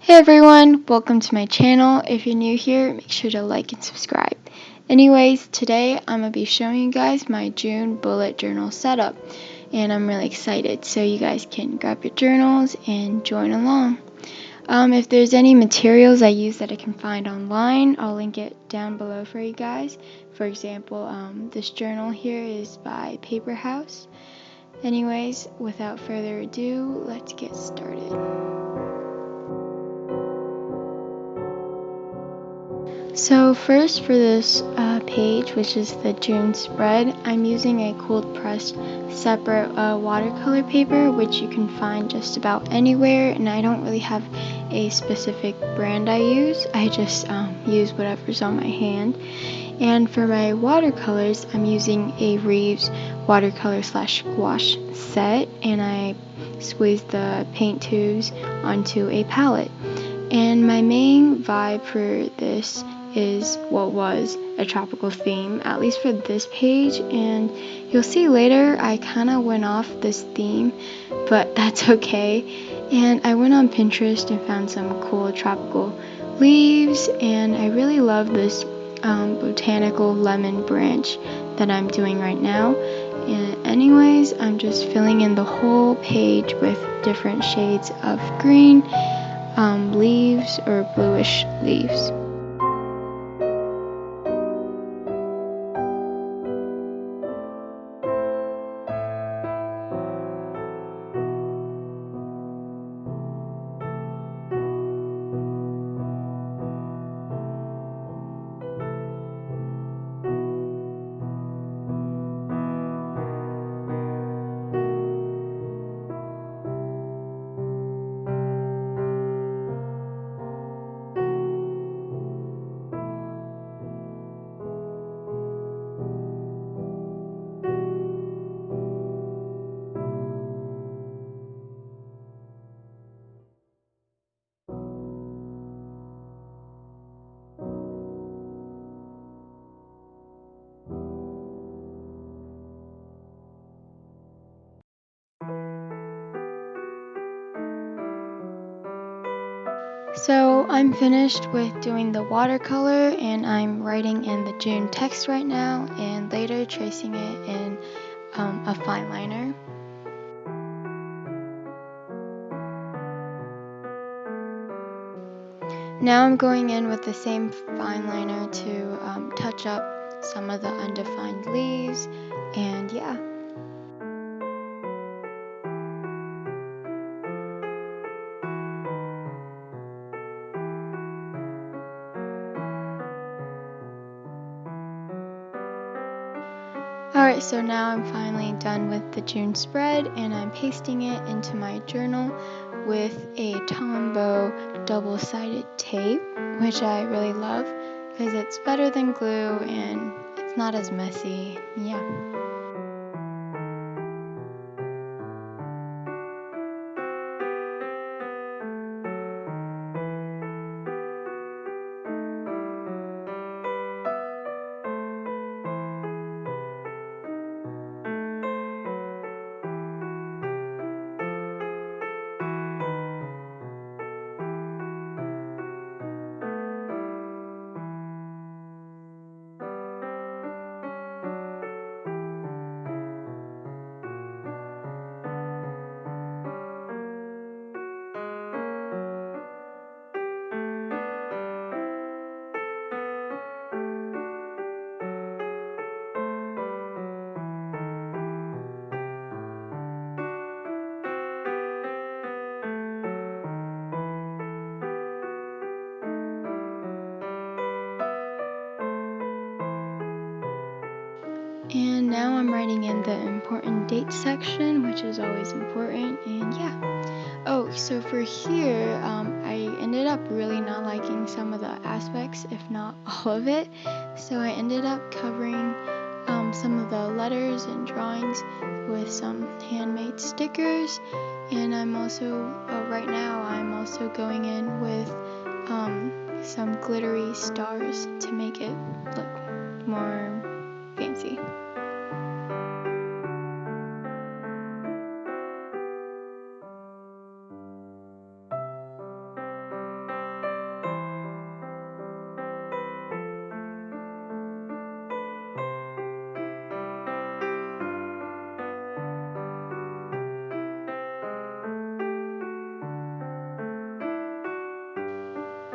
Hey everyone, welcome to my channel. If you're new here, make sure to like and subscribe. Anyways, today I'm going to be showing you guys my June bullet journal setup, and I'm really excited, so you guys can grab your journals and join along. If there's any materials I use that I can find online, I'll link it down below for you guys. For example, this journal here is by Paperhouse. Anyways, without further ado, let's get started. So first for this page, which is the June spread, I'm using a cold pressed separate watercolor paper, which you can find just about anywhere, and I don't really have a specific brand I use. I just use whatever's on my hand. And for my watercolors, I'm using a Reeves Watercolor /Gouache set, and I squeeze the paint tubes onto a palette. And my main vibe for this is what was a tropical theme, at least for this page, and you'll see later I kind of went off this theme, but that's okay. And I went on Pinterest and found some cool tropical leaves, and I really love this botanical lemon branch that I'm doing right now. And anyways, I'm just filling in the whole page with different shades of green, leaves or bluish leaves. So I'm finished with doing the watercolor, and I'm writing in the June text right now and later tracing it in a fine liner. Now I'm going in with the same fine liner to touch up some of the undefined leaves, and yeah. Alright, so now I'm finally done with the June spread, and I'm pasting it into my journal with a Tombow double-sided tape, which I really love because it's better than glue and it's not as messy. Yeah. And now I'm writing in the important date section, which is always important, and yeah. Oh, so for here, I ended up really not liking some of the aspects, if not all of it. So I ended up covering some of the letters and drawings with some handmade stickers. And I'm also, right now, I'm also going in with some glittery stars to make it look more fancy.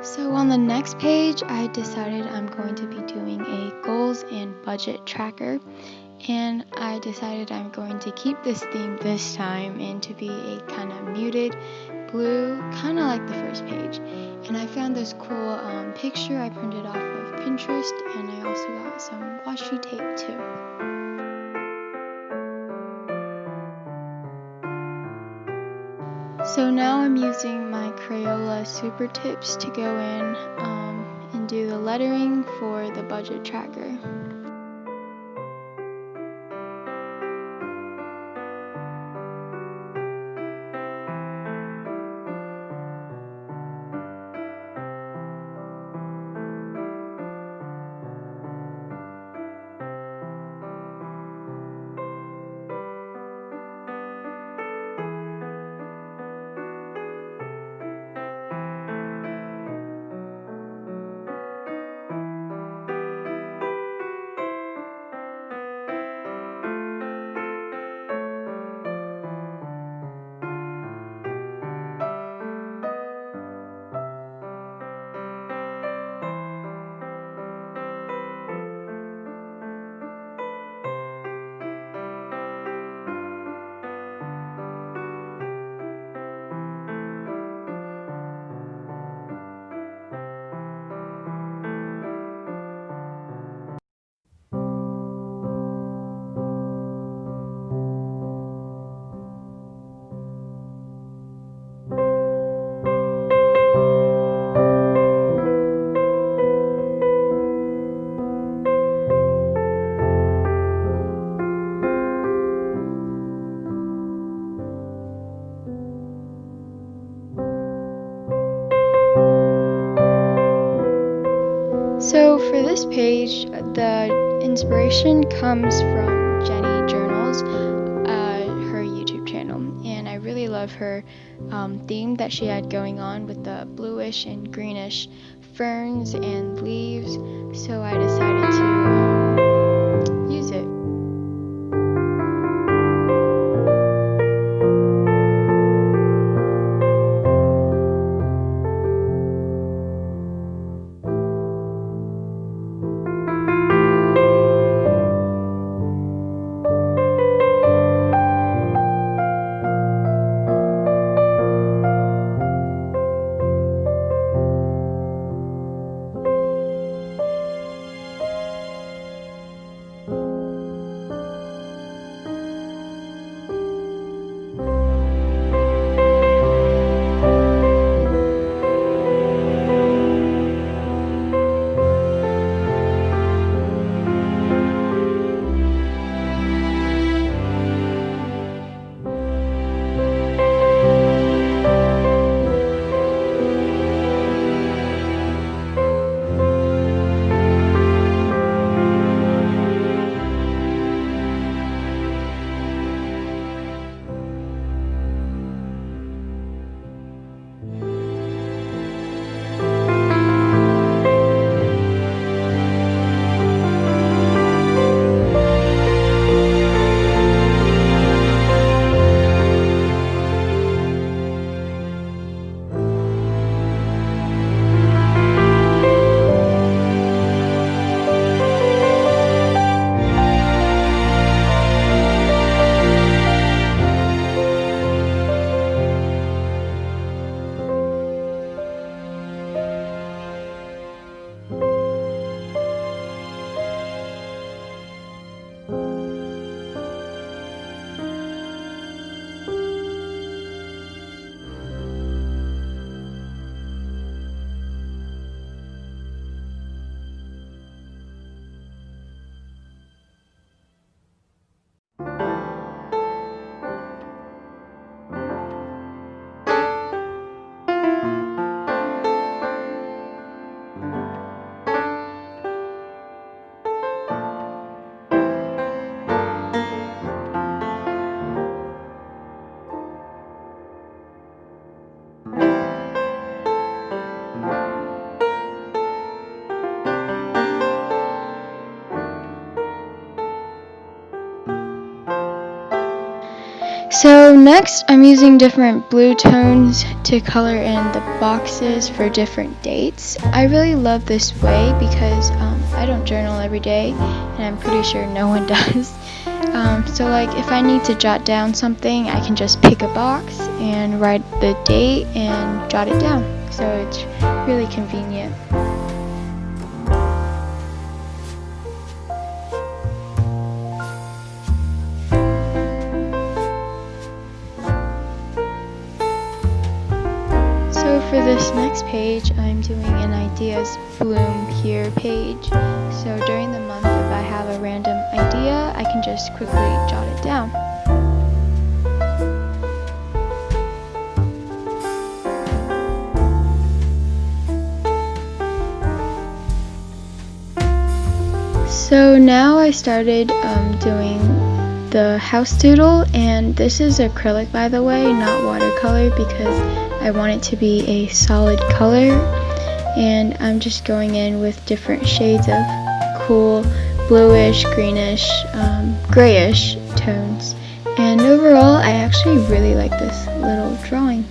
So on the next page, I decided I'm going to be doing a goals and budget tracker, and I decided I'm going to keep this theme this time and to be a kind of muted blue, kind of like the first page. And I found this cool picture I printed off of Pinterest, and I also got some washi tape too. So now I'm using my Crayola Supertips to go in and do the lettering for the budget tracker. So for this page, the inspiration comes from Jenny Journals, her YouTube channel, and I really love her theme that she had going on with the bluish and greenish ferns and leaves, so I decided to use it. So next I'm using different blue tones to color in the boxes for different dates. I really love this way because I don't journal every day, and I'm pretty sure no one does. So like if I need to jot down something, I can just pick a box and write the date and jot it down. So it's really convenient. So for this next page, I'm doing an Ideas Bloom Here page. So during the month, if I have a random idea, I can just quickly jot it down. So now I started doing the house doodle, and this is acrylic, by the way, not watercolor, because I want it to be a solid color, and I'm just going in with different shades of cool bluish, greenish, grayish tones. And overall, I actually really like this little drawing.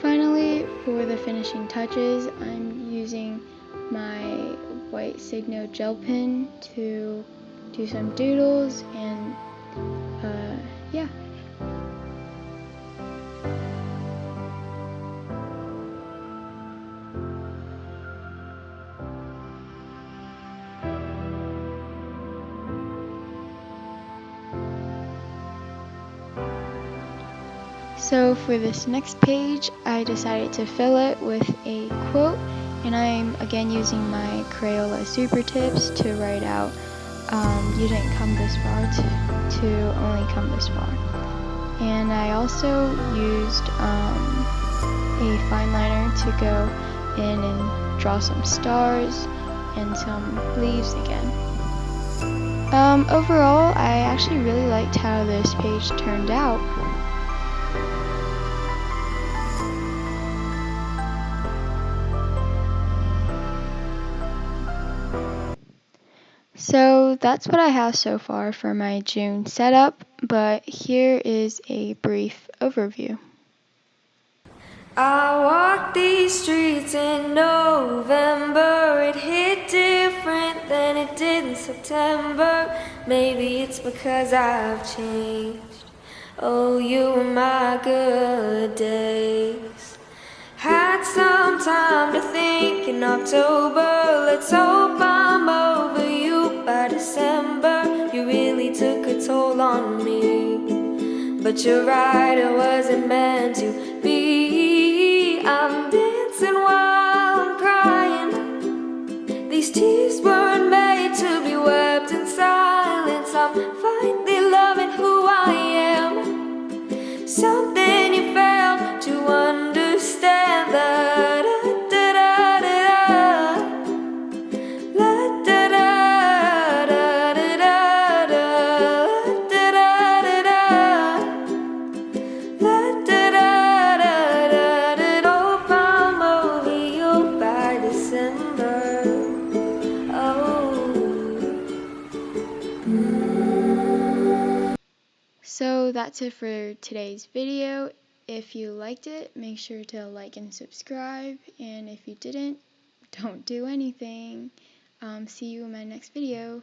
Finally, for the finishing touches, I'm using my white Signo gel pen to do some doodles, and yeah. So for this next page, I decided to fill it with a quote, and I'm again using my Crayola Supertips to write out, you didn't come this far to only come this far. And I also used a fine liner to go in and draw some stars and some leaves again. Overall, I actually really liked how this page turned out. So that's what I have so far for my June setup, but here is a brief overview. I walked these streets in November. It hit different than it did in September. Maybe it's because I've changed. Oh, you were my good days. Had some time to think in October. Let's hope I'm over you by December. You really took a toll on me, but you're right, it wasn't meant to be. I'm dancing while I'm crying. that's it for today's video. If you liked it, make sure to like and subscribe, and if you didn't, don't do anything. See you in my next video.